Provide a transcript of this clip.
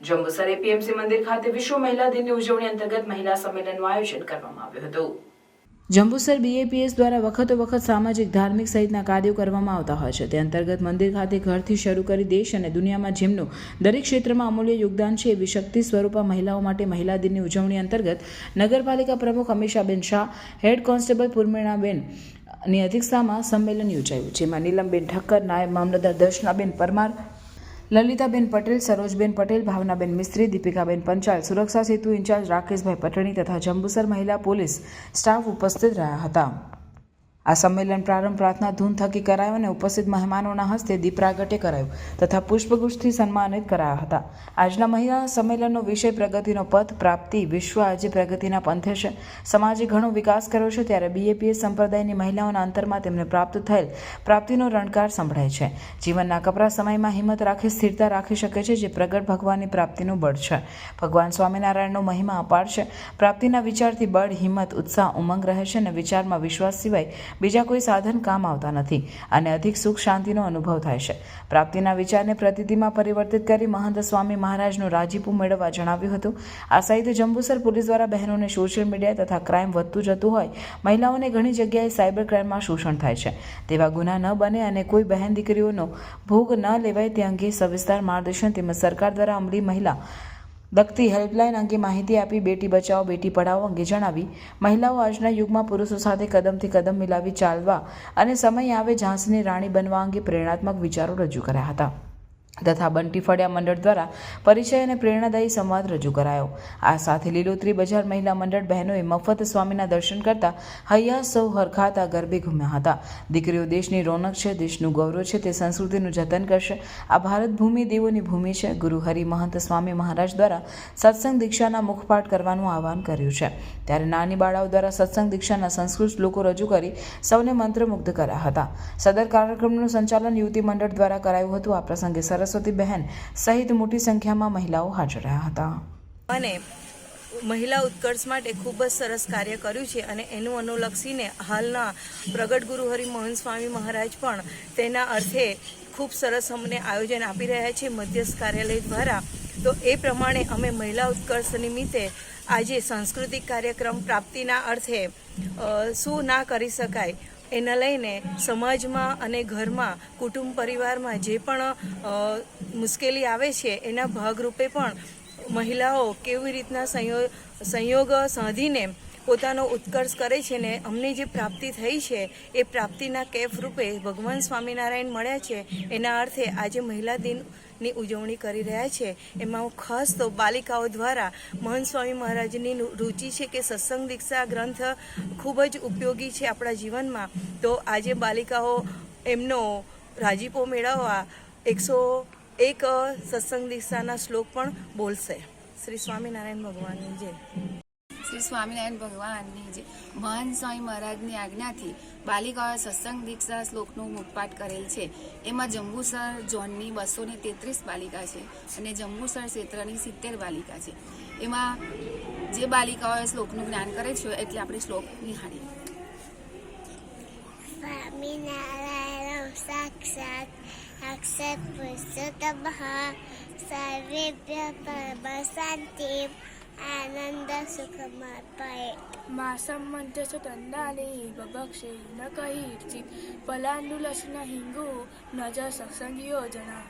Jambusar APMC મંદિર ખાતે વિશ્વ મહિલા દિનની ઉજવણી અંતર્ગત મહિલા સંમેલનનું આયોજન કરવામાં આવ્યું હતું। જંબુસર બીએપીએસ દ્વારા વખત સામાજિક ધાર્મિક સહિતના કાર્યો કરવામાં આવતા હોય છે। તે અંતર્ગત મંદિર ખાતે ઘરથી શરૂ કરી દેશ અને દુનિયામાં જેમનું દરેક ક્ષેત્રમાં અમૂલ્ય યોગદાન છે એવી શક્તિ સ્વરૂપા મહિલાઓ માટે મહિલા દિનની ઉજવણી અંતર્ગત નગરપાલિકા પ્રમુખ અમીષાબેન શાહ, હેડ કોન્સ્ટેબલ પૂર્ણિમાબેન ની અધ્યક્ષતામાં સંમેલન યોજાયું, જેમાં નીલમબેન ઠક્કર, નાયબ મામલતદાર દર્શનાબેન પરમાર, લલિતાબેન પટેલ, સરોજબેન પટેલ, ભાવનાબેન મિસ્ત્રી, દીપિકાબેન પંચાલ, સુરક્ષા સેતુ ઇન્ચાર્જ રાકેશભાઈ પટણી તથા જંબુસર મહિલા પોલીસ સ્ટાફ ઉપસ્થિત રહ્યા હતા। આ સંમેલન પ્રારંભ પ્રાર્થના ધૂન થકી કરાયો અને ઉપસ્થિત મહેમાનોના હસ્તે દીપ પ્રાગટ્ય કરાયું તથા પુષ્પગુચ્છથી સન્માનિત કરાયા હતા। આજના મહિલા સંમેલનનો વિષય પ્રગતિનો પથ, પ્રાપ્તિ। વિશ્વ આજે પ્રગતિના પંથે છે। સમાજે ઘણો વિકાસ કર્યો છે, ત્યારે બીએપીએસ સંપ્રદાયની મહિલાઓના અંતરમાં તેમને પ્રાપ્ત થયેલ પ્રાપ્તિનો રણકાર સંભળાય છે। જીવનના કપરા સમયમાં હિંમત રાખી સ્થિરતા રાખી શકે છે, જે પ્રગટ ભગવાનની પ્રાપ્તિનું બળ છે। ભગવાન સ્વામિનારાયણનો મહિમા અપાર છે। પ્રાપ્તિના વિચારથી બળ, હિંમત, ઉત્સાહ, ઉમંગ રહે છે અને વિચારમાં વિશ્વાસ સિવાય બીજા કોઈ સાધન કામ આવતા નથી અને અધિક સુખ શાંતિનો અનુભવ થાય છે। પ્રાપ્તિના વિચારને પ્રતિતિમાં પરિવર્તિત કરી મહંત સ્વામી મહારાજનું રાજીપું મેળવવા જણાવ્યું હતું। આ સહિત જંબુસર પોલીસ દ્વારા બહેનોને સોશિયલ મીડિયા તથા ક્રાઇમ વધતું જતું હોય, મહિલાઓને ઘણી જગ્યાએ સાયબર ક્રાઇમમાં શોષણ થાય છે, તેવા ગુના ન બને અને કોઈ બહેન દીકરીઓનો ભોગ ન લેવાય તે અંગે સવિસ્તાર માર્ગદર્શન તેમજ સરકાર દ્વારા અમલી મહિલા લગતી હેલ્પલાઇન અંગે માહિતી આપી બેટી બચાવો બેટી પઢાઓ અંગે જણાવી મહિલાઓ આજના યુગમાં પુરુષો સાથે કદમથી કદમ મિલાવી ચાલવા અને સમય આવે ઝાંસીની રાણી બનવા અંગે પ્રેરણાત્મક વિચારો રજૂ કર્યા હતા તથા બંટી ફળિયા મંડળ દ્વારા પરિચય અને પ્રેરણાદાયી સંવાદ રજૂ કરાયો। આ સાથે લીલોતરી બજાર મહિલા મંડળ બહેનોએ મફત સ્વામીના દર્શન કરતા હૈયા સૌ હરખાતા ગરબે ઘૂમ્યા હતા। દીકરીઓ દેશની રોનક છે, દેશનું ગૌરવ છે, તે સંસ્કૃતિનું જતન કરશે। આ ભારત ભૂમિ દેવોની ભૂમિ છે। ગુરુ હરિ મહંત સ્વામી મહારાજ દ્વારા સત્સંગ દીક્ષાના મુખપાઠ કરવાનું આહવાન કર્યું છે, ત્યારે નાની બાળાઓ દ્વારા સત્સંગ દીક્ષાના સંસ્કૃત શ્લોકો રજૂ કરી સૌને મંત્રમુગ્ધ કર્યા હતા। સદર કાર્યક્રમનું સંચાલન યુવતી મંડળ દ્વારા કરાયું હતું। આ પ્રસંગે સરસ્વતી બહેન સહિત મોટી સંખ્યામાં મહિલાઓ હાજર રહ્યા હતા અને મહિલા ઉત્કર્ષ માટે ખૂબ જ સરસ કાર્ય કર્યું છે અને એનું અનુલક્ષીને હાલના પ્રગટ ગુરુ હરિ મોહન સ્વામી મહારાજ પણ તેના અર્થે ખૂબ સરસ અમને આયોજન આપી રહ્યા છે મધ્યસ્થ કાર્યાલય દ્વારા। તો એ પ્રમાણે અમે મહિલા ઉત્કર્ષ નિમિત્તે આજે સાંસ્કૃતિક કાર્યક્રમ પ્રાપ્તિના અર્થે શું ના કરી શકાય એના લઈને સમાજમાં અને ઘરમાં કુટુંબ પરિવારમાં જે પણ મુશ્કેલી આવે છે એના ભાગરૂપે પણ મહિલાઓ કેવી રીતના સંયોગ સાધીને પોતાનો ઉત્કર્ષ કરે છે ને અમને જે પ્રાપ્તિ થઈ છે એ પ્રાપ્તિના કેફ રૂપે ભગવાન સ્વામિનારાયણ મળ્યા છે એના અર્થે આજે મહિલા દિનની ઉજવણી કરી રહ્યા છે। એમાં ખાસ તો બાલિકાઓ દ્વારા મહંત સ્વામી મહારાજની રુચિ છે કે સત્સંગ દીક્ષા ગ્રંથ ખૂબ જ ઉપયોગી છે આપણા જીવનમાં। તો આજે બાલિકાઓ એમનો રાજીપો મેળવવા 101 સત્સંગ દીક્ષાના શ્લોક પણ બોલશે। શ્રી સ્વામિનારાયણ ભગવાનની જય। શ્રી સ્વામિનારાયણ ભગવાનની જે મહંત સ્વામી મહારાજની આજ્ઞાથી બાલિકાઓએ સત્સંગ દીક્ષા શ્લોકનું મુખપાઠ કરેલ છે। એમાં જંબુસર ઝોનની 233 બાલિકા છે અને જંબુસર ક્ષેત્રની 70 બાલિકા છે। એમાં જે બાલિકાઓએ શ્લોકનું જ્ઞાન કરે છે એટલે આપણે શ્લોક નિહાળીએ। સ્વામિનારાયણ સાક્ષાત અક્ષર પુરુષોત્તમ સર્વેભ્ય પરમ શાંતિ આનંદ સુખમર્પયે માસમ મંત્રસ તંડાલે બબક્ષે ન કહીર્ચિત પલાંડુલસન હિંગુ નજ સત્સંગ યોજના।